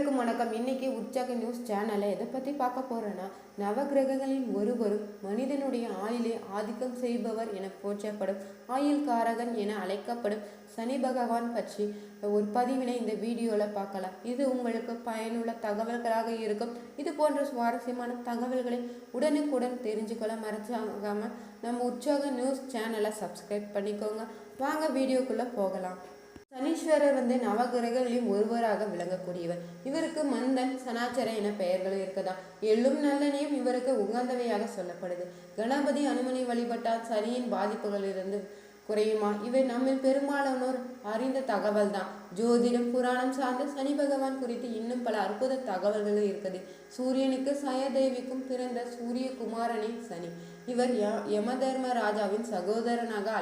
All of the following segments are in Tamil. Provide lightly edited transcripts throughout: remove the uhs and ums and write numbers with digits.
அனைவருக்கும் வணக்கம். இன்னைக்கு உற்சாக நியூஸ் சேனலை எதை பற்றி பார்க்க போகிறேன்னா, நவகிரகங்களின் ஒருவரும் மனிதனுடைய ஆயுளை ஆதிக்கம் செய்பவர் என போற்றப்படும் ஆயுள்காரகன் என அழைக்கப்படும் சனி பகவான் பற்றி ஒரு பதிவினை இந்த வீடியோவில் பார்க்கலாம். இது உங்களுக்கு பயனுள்ள தகவல்களாக இருக்கும். இது போன்ற சுவாரஸ்யமான தகவல்களை உடனுக்குடன் தெரிஞ்சுக்கொள்ள மறக்காம நம்ம உற்சாக நியூஸ் சேனலை சப்ஸ்கிரைப் பண்ணிக்கோங்க. வாங்க வீடியோக்குள்ளே போகலாம். சனீஸ்வரர் நவகிரகங்களில் ஒருவராக விளங்கக்கூடியவர். இவருக்கு மந்தன், சனாச்சர என பெயர்களும் இருக்குதா. எள்ளும் நல்லெண்ணையும் இவருக்கு உகந்தவையாக சொல்லப்படுது. கணபதி அனுமனை வழிபட்டால் சனியின் பாதிப்புகளிலிருந்து குறையுமா? இவை நம்மில் பெரும்பாலானோர் அறிந்த தகவல் தான். ஜோதிடம், புராணம் சார்ந்த சனி பகவான் குறித்து இன்னும் பல அற்புத தகவல்களும் இருக்குது. சூரியனுக்கு சயதேவிக்கும் பிறந்த சூரிய குமாரனே சனி. இவர் யமதர்ம ராஜாவின் சகோதரனாக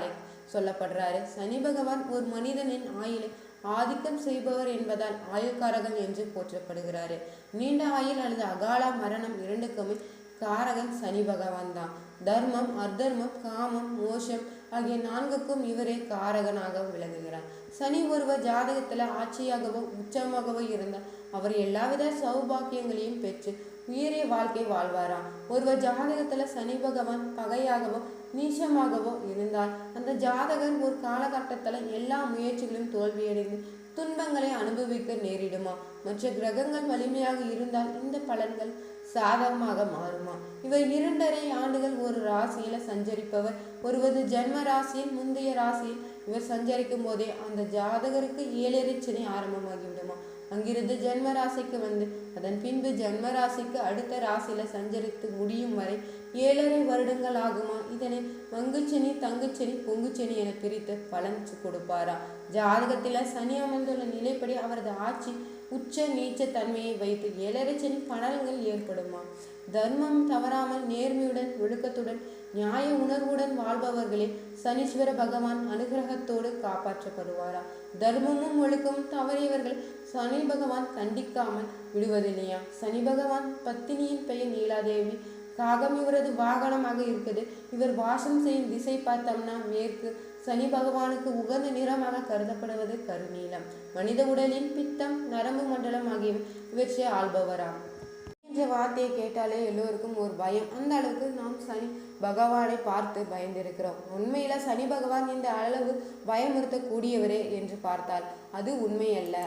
சொல்லப்படுறாரு. சனி பகவான் ஒரு மனிதனின் ஆயுளை ஆதிக்கம் செய்பவர் என்பதால் ஆயுள்காரகன் என்று போற்றப்படுகிறாரு. நீண்ட ஆயுள் அல்லது அகால மரணம் இரண்டுக்குமே காரகன் சனி பகவான் தான். தர்மம், அர்த்தர்மம், காமம், மோஷம் ஆகிய நான்குக்கும் இவரே காரகனாக விளங்குகிறார். சனி ஒருவர் ஜாதகத்துல ஆட்சியாகவோ உச்சமாகவோ இருந்தால் அவர் எல்லாவித சௌபாக்கியங்களையும் பெற்று உயரிய வாழ்க்கை வாழ்வாராம். ஒருவர் ஜாதகத்துல சனி பகவான் பகையாகவோ நீச்சமாகவோ இருந்தால் அந்த ஜாதகர் ஒரு காலகட்டத்துல எல்லா முயற்சிகளும் தோல்வியடைந்து துன்பங்களை அனுபவிக்க நேரிடுமா? மற்ற கிரகங்கள் வலிமையாக இருந்தால் இந்த பலன்கள் சாதகமாக மாறுமா? இவர் 2.5 ஆண்டுகள் ஒரு ராசியில சஞ்சரிப்பவர். ஒருவது ஜென்ம ராசியின் முந்தைய ராசியில் இவர் சஞ்சரிக்கும் போதே அந்த ஜாதகருக்கு 7.5 சனி ஆரம்பமாகிவிடுமா? அங்கிருந்து ஜென்ம ராசிக்கு அதன் பின்பு ஜென்ம ராசிக்கு அடுத்த ராசியில சஞ்சரித்து முடியும் வரை 7.5 வருடங்கள் ஆகுமா? இதனை மங்குச்சனி, தங்குச்சனி, பொங்குச்சனி என பிரித்து பலன் கொடுப்பாரா? ஜாதகத்தில சனி அமர்ந்துள்ள நிலைப்படி அவரது ஆட்சி உச்ச நீச்ச தன்மையை வைத்து 7.5 சனி பலன்கள் ஏற்படுமா? தர்மம் தவறாமல் நேர்மையுடன் ஒழுக்கத்துடன் நியாய உணர்வுடன் வாழ்பவர்களே சனீஸ்வர பகவான் அனுகிரகத்தோடு காப்பாற்றப்படுவாரா? தர்மமும் ஒழுக்கமும் தவறியவர்கள் சனி பகவான் தண்டிக்காமல் விடுவதில்லையா? சனி பகவான் பத்தினியின் பெயர் நீலாதேவி. காகம் இவரது வாகனமாக இருக்குது. இவர் வாசம் செய்யும் திசை பார்த்தோம்னா மேற்கு. சனி பகவானுக்கு உகந்த நிறமாக கருதப்படுவது கருநீலம். மனித உடலின் பித்தம், நரம்பு மண்டலம் ஆகியவை இவற்றை ஆள்பவராம். என்ற வார்த்தையை கேட்டாலே எல்லோருக்கும் ஒரு பயம். அந்த அளவுக்கு நாம் சனி பகவானை பார்த்து பயந்திருக்கிறோம். உண்மையில சனி பகவான் இந்த அளவு பயமுறுத்தக்கூடியவரே என்று பார்த்தால் அது உண்மையல்ல.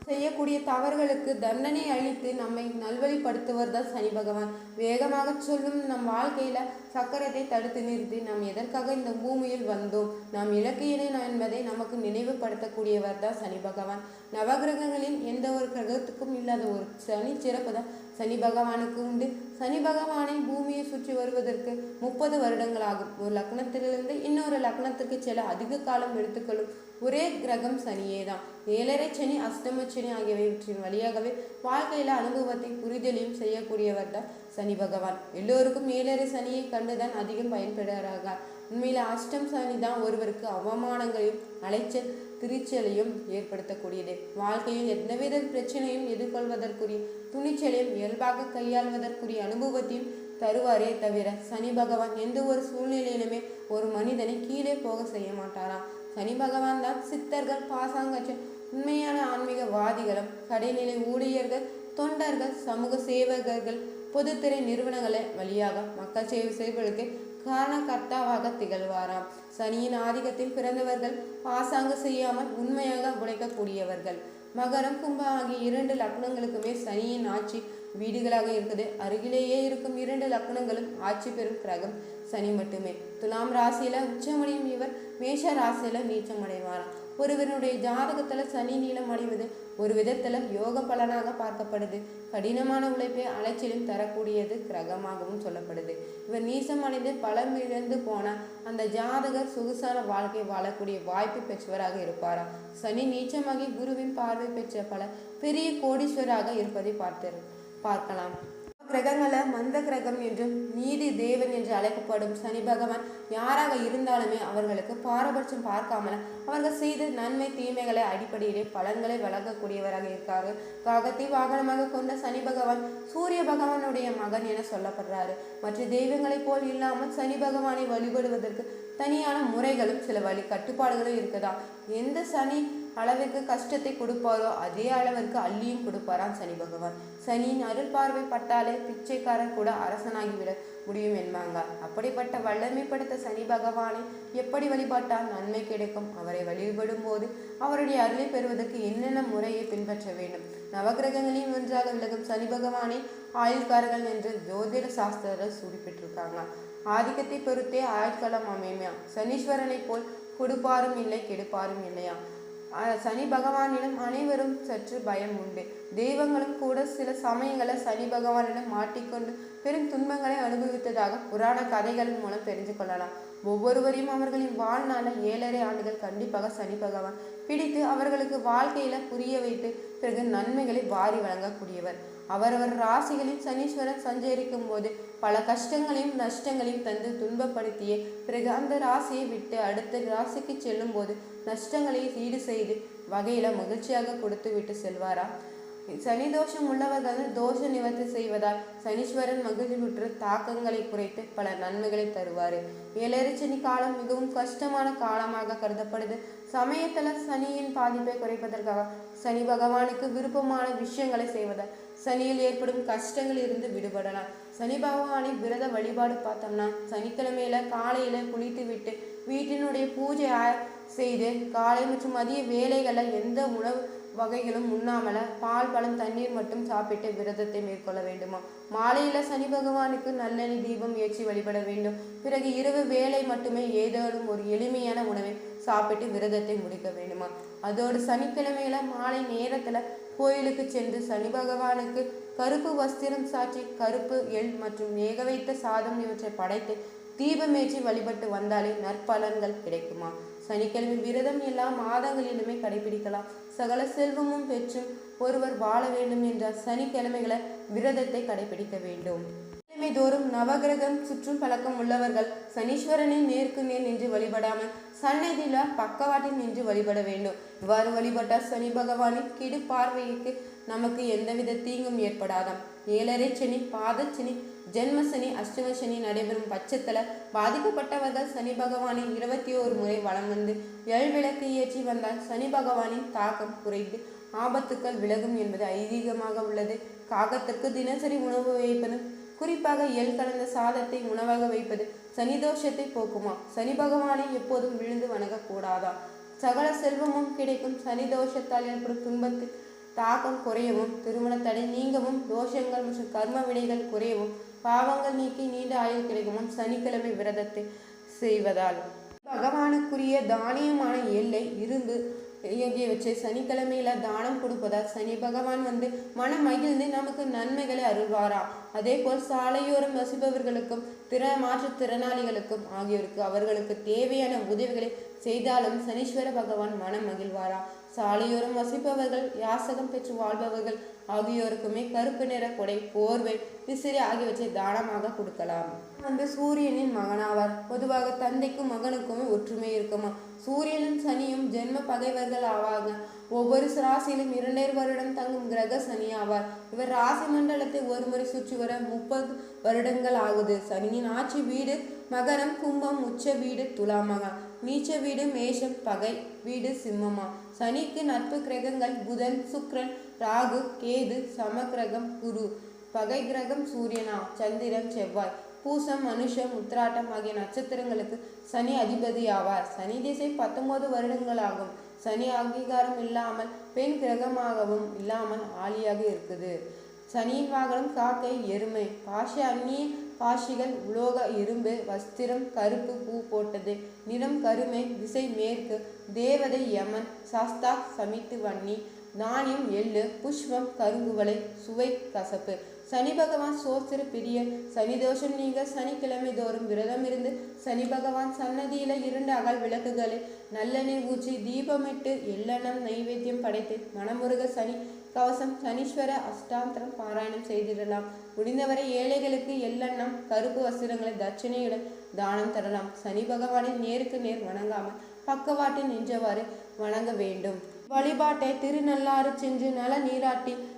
செய்யக்கூடிய தவறுகளுக்கு தண்டனை அளித்து நம்மை நல்வழிப்படுத்துவர் தான் சனி பகவான். வேகமாக சொல்லும் நம் வாழ்க்கையில சக்கரத்தை தடுத்து நிறுத்தி நாம் எதற்காக இந்த பூமியில் வந்தோம், நாம் இலக்கு என்ன என்பதை நமக்கு நினைவுபடுத்தக்கூடியவர் தான் சனி பகவான். நவகிரகங்களில் எந்த ஒரு கிரகத்துக்கும் இல்லாத ஒரு சனி சிறப்பு தான் சனி பகவானுக்கு உண்டு. சனி பகவானை பூமியை சுற்றி வருவதற்கு 30 வருடங்கள் ஆகும். ஒரு லக்னத்திலிருந்து இன்னொரு லக்னத்திற்கு செல்ல அதிக காலம் எடுத்துக்கொள்ளும் ஒரே கிரகம் சனியே தான். 7.5 சனி, அஷ்டம சனி ஆகியவற்றின் வழியாகவே வாழ்க்கையில அனுபவத்தை புரிதலையும் செய்யக்கூடியவர் தான் சனி பகவான். எல்லோருக்கும் 7.5 சனியை கண்டுதான் அதிகம் பயன்படுகிறார்கள். உண்மையில அஷ்டம் சனி தான் ஒருவருக்கு அவமானங்களையும் அலைச்சல் திருச்சலையும் ஏற்படுத்தக்கூடியது. வாழ்க்கையில் எந்தவித பிரச்சனையும் எதிர்கொள்வதற்குரிய துணிச்சலையும் இயல்பாக கையாள்வதற்குரிய அனுபவத்தையும் தருவாரே தவிர சனி பகவான் எந்த ஒரு சூழ்நிலையிலுமே ஒரு மனிதனை கீழே போக செய்ய மாட்டாராம். சனி பகவான் தான் சித்தர்கள், பாசாங்கற்ற உண்மையான ஆன்மீகவாதிகளும் கடைநிலை ஊழியர்கள், தொண்டர்கள், சமூக சேவகர்கள், பொதுத்துறை நிறுவனங்களை வழியாக மக்கள் சேவை செய்வதற்கு காரணகர்த்தாவாக திகழ்வாராம். சனியின் ஆதிக்கத்தில் பிறந்தவர்கள் பாசாங்க செய்யாமல் உண்மையாக உழைக்கக்கூடியவர்கள். மகரம், கும்பம் ஆகிய 2 லக்னங்களுக்குமே சனியின் ஆட்சி வீடுகளாக இருக்குது. அருகிலேயே இருக்கும் 2 லக்னங்களும் ஆட்சி பெறும் கிரகம் சனி மட்டுமே. துலாம் ராசியில உச்சமடையும் இவர் மேஷ ராசியில நீச்சமடைவாராம். ஒருவருடைய ஜாதகத்துல சனி நீளம் அடைவது ஒரு விதத்துல யோக பலனாக பார்க்கப்படுது. கடினமான உழைப்பை அலைச்சலும் தரக்கூடியது கிரகமாகவும் சொல்லப்படுது. இவர் நீசம் அடைந்து பலம் இழந்து போன அந்த ஜாதகர் சொகுசான வாழ்க்கை வாழக்கூடிய வாய்ப்பு பெற்றவராக இருப்பாரா? சனி நீச்சமாகி குருவின் பார்வை பெற்ற பல பெரிய கோடீஸ்வராக இருப்பதை பார்க்கலாம். கிரகங்களை மந்த கிரகம் என்றும் நீதி தேவன் என்று அழைக்கப்படும் சனி பகவான் யாராக இருந்தாலுமே அவர்களுக்கு பாரபட்சம் பார்க்காமல் அவர்கள் செய்த நன்மை தீமைகளை அடிப்படையிலே பலன்களை வழங்கக்கூடியவராக இருக்கார்கள். காகத்தை வாகனமாக கொண்ட சனி பகவான் சூரிய பகவானுடைய மகன் என சொல்லப்படுறாரு. மற்ற தெய்வங்களைப் போல் இல்லாமல் சனி பகவானை வழிபடுவதற்கு தனியான முறைகளும் சில கட்டுப்பாடுகளும் இருக்குதா. எந்த சனி அளவிற்கு கஷ்டத்தை கொடுப்பாரோ அதே அளவிற்கு அள்ளியும் கொடுப்பாராம் சனி பகவான். சனியின் அருள் பார்வை பட்டாலே பிச்சைக்காரன் கூட அரசனாகிவிட முடியும் என்பாங்க. அப்படிப்பட்ட வல்லமை படுத்த சனி பகவானை எப்படி வழிபாட்டால் நன்மை கிடைக்கும்? அவரை வழிபடும் போது அவருடைய அருளை பெறுவதற்கு என்னென்ன முறையை பின்பற்ற வேண்டும்? நவகிரகங்களின் ஒன்றாக விலகும் சனி பகவானை ஆயுள்காரர்கள் என்று ஜோதிட சாஸ்திரர்கள் குறிப்பிட்டிருக்காங்க. ஆதிக்கத்தை பொறுத்தே ஆயுட்காலம் அமையுமா? சனீஸ்வரனை போல் கொடுப்பாரும் இல்லை கெடுப்பாரும் இல்லையா? சனி பகவானிடம் அனைவரும் சற்று பயம் உண்டு. தெய்வங்களும் கூட சில சமயங்களில் சனி பகவானிடம் மாட்டிக்கொண்டு பெரும் துன்பங்களை அனுபவித்ததாக புராண கதைகளின் மூலம் தெரிந்து கொள்ளலாம். ஒவ்வொருவரையும் அவர்களின் வாழ்நாள 7.5 ஆண்டுகள் கண்டிப்பாக சனி பகவான் பிடித்து அவர்களுக்கு வாழ்க்கையில புரிய வைத்து பிறகு நன்மைகளை வாரி வழங்கக்கூடியவர். அவரவர் ராசிகளில் சனீஸ்வரன் சஞ்சரிக்கும் போது பல கஷ்டங்களையும் நஷ்டங்களையும் தந்து துன்பப்படுத்திய பிறகு அந்த ராசியை விட்டு அடுத்த ராசிக்கு செல்லும் போது நஷ்டங்களை ஈடு செய்து வகையில மகிழ்ச்சியாக கொடுத்து விட்டு செல்வாரா? சனி தோஷம் உள்ளவர்கள் தோஷ நிவர்த்தி செய்வதால் சனீஸ்வரன் மகிழ்வுற்று தாக்கங்களை குறைத்து பல நன்மைகளை தருவார். 7.5 சனி காலம் மிகவும் கஷ்டமான காலமாக கருதப்படுது. சமயத்துல சனியின் பாதிப்பை குறைப்பதற்காக சனி பகவானுக்கு விருப்பமான விஷயங்களை செய்வதால் சனியில் ஏற்படும் கஷ்டங்கள் இருந்து விடுபடலாம். சனி பகவானை விரத வழிபாடு பார்த்தோம்னா சனிக்கிழமையில காலையில குளித்து விட்டு வீட்டினுடைய பூஜை செய்து காலை மற்றும் மதிய வேலைகளில் எந்த உணவு வகைகளும் உண்ணாமல பால் பழம் தண்ணீர் மட்டும் சாப்பிட்டு விரதத்தை மேற்கொள்ள வேண்டுமா? மாலையில சனி பகவானுக்கு நல்லெண்ணெய் தீபம் ஏற்றி வழிபட வேண்டும். பிறகு இரவு வேலை மட்டுமே ஏதேனும் ஒரு எளிமையான உணவை சாப்பிட்டு விரதத்தை முடிக்க வேண்டுமா? அதோடு சனிக்கிழமையில மாலை நேரத்துல கோயிலுக்கு சென்று சனி பகவானுக்கு கருப்பு வஸ்திரம் சாற்றி கருப்பு எள் மற்றும் வேக வைத்த சாதம் இவற்றை படைத்து தீபமேற்றி வழிபட்டு வந்தாலே நற்பலன்கள் கிடைக்குமா? சனிக்கிழமை விரதம் எல்லா மாதங்களிலுமே கடைபிடிக்கலாம். சகல செல்வமும் பெற்றும் ஒருவர் வாழ வேண்டும் என்றால் சனிக்கிழமைகளை விரதத்தை கடைபிடிக்க வேண்டும். கிழமை தோறும் நவகிரகம் சுற்றும் பழக்கம் உள்ளவர்கள் சனீஸ்வரனை நேருக்கு நேர் நின்று வழிபடாமல் சன்னதியில பக்கவாட்டில் நின்று வழிபட வேண்டும். இவ்வாறு வழிபட்டால் சனி பகவானின் கிடு பார்வைக்கு நமக்கு எந்தவித தீங்கும் ஏற்படாதாம். 7.5 சனி, பாதச்சனி, ஜென்மசனி, அஷ்டம சனி நடைபெறும் பட்சத்துல பாதிக்கப்பட்டவர்கள் சனி பகவானை 21 முறை வலம் வந்து விளக்கு ஏற்றி வந்தால் சனி பகவானின் தாக்கம் குறைந்து ஆபத்துக்கள் விலகும் என்பது ஐதீகமாக உள்ளது. காகத்திற்கு தினசரி உணவு வைப்பது, குறிப்பாக எள் கலந்த சாதத்தை உணவாக வைப்பது சனி தோஷத்தை போக்குமா? சனி பகவானை எப்போதும் விழுந்து வணங்கக்கூடாதா? சகல செல்வமும் கிடைக்கும். சனி தோஷத்தால் ஏற்படும் துன்பத்தில் தாக்கம் குறையவும், திருமண தடை நீங்கவும், தோஷங்கள் மற்றும் கர்ம வினைகள் குறையவும், பாவங்கள் நீக்கி நீண்ட ஆயுள் கிடைக்கவும் சனிக்கிழமை விரதத்தை செய்வதால் பகவானுக்குரிய தானியமான எல்லை இரும்பு ஆகியவற்றை சனிக்கிழமையில தானம் கொடுப்பதால் சனி பகவான் மன மகிழ்ந்து நமக்கு நன்மைகளை அருள்வாரா. அதே போல் சாலையோரம் வசிப்பவர்களுக்கும் மாற்றுத்திறனாளிகளுக்கும் ஆகியோருக்கு அவர்களுக்கு தேவையான உதவிகளை செய்தாலும் சனீஸ்வர பகவான் மனம் மகிழ்வாரா. சாலையோரம் வசிப்பவர்கள், யாசகம் பெற்று வாழ்பவர்கள் ஆகியோருக்குமே கருப்பு நிற கொடை, போர்வை, விசிறி ஆகியவற்றை தானமாக கொடுக்கலாம். சூரியனின் மகனாவார். பொதுவாக தந்தைக்கும் மகனுக்குமே ஒற்றுமை இருக்குமா? சூரியனும் சனியும் ஜென்ம பகைவர்கள் ஆவாங்க. ஒவ்வொரு ராசியிலும் 2.5 வருடம் தங்கும் கிரக சனி ஆவார். இவர் ராசி மண்டலத்தை ஒரு முறை சுற்றி வர 30 வருடங்கள் ஆகுது. சனியின் ஆட்சி வீடு மகரம், கும்பம், உச்ச வீடு துலாமகா, நீச்ச வீடு மேஷம், பகை வீடு சிம்மமா. சனிக்கு நட்பு கிரகங்கள் புதன், சுக்கிரன், ராகு, கேது, சமகிரகம் குரு. பகை கிரகம் சூரியனா, சந்திரன், செவ்வாய். பூசம், மனுஷம், உத்திராட்டம் ஆகிய நட்சத்திரங்களுக்கு சனி அதிபதி ஆவார். சனி திசை 19 வருடங்கள் ஆகும். சனி அங்கீகாரம் இல்லாமல் பெண் கிரகமாகவும் இல்லாமல் ஆளியாக இருக்குது. சனியின் வாகனம் காக்கை, எருமை. பாஷ அந்நிய பாஷிகள் உலோக இரும்பு. வஸ்திரம் கருப்பு பூ போட்டது. நிறம் கருமை. திசை மேற்கு. தேவதை யமன். சாஸ்தா சமித்து வன்னி. தானியம் எள்ளு. புஷ்பம் கருங்குவளை. சுவை கசப்பு. சனி பகவான் சோத்திர பிரிய. சனி தோஷம் நீங்க சனிக்கிழமை தோறும் விரதம் இருந்து சனி பகவான் சன்னதியில 2 அகல் விளக்குகளை நல்லெண்ணெய் ஊற்றி தீபமிட்டு எள்ளெண்ணம் நைவேத்தியம் படைத்து மனமுருக சனி கவசம், சனீஸ்வர அஷ்டாந்திரம் பாராயணம் செய்திடலாம். முடிந்தவரை ஏழைகளுக்கு எள்ளெண்ணம் கருப்பு வஸ்திரங்களை தட்சணையுடன் தானம் தரலாம். சனி பகவானை நேருக்கு நேர் வணங்காமல் பக்கவாட்டில் நின்றவாறு வணங்க வேண்டும். வழிபாட்டை திருநள்ளாறு சென்று நல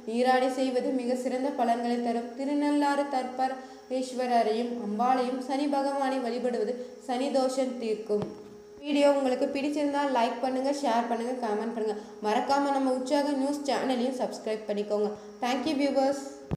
நீராடி செய்வது மிக சிறந்த பலன்களை தரும். திருநள்ளாறு தற்பரேஸ்வரரையும் அம்பாளையும் சனி பகவானை வழிபடுவது சனி தோஷம் தீர்க்கும். வீடியோ உங்களுக்கு பிடிச்சிருந்தால் லைக் பண்ணுங்கள், ஷேர் பண்ணுங்கள், கமெண்ட் பண்ணுங்கள். மறக்காமல் நம்ம உற்சாக நியூஸ் சேனலையும் சப்ஸ்கிரைப் பண்ணிக்கோங்க. Thank you viewers.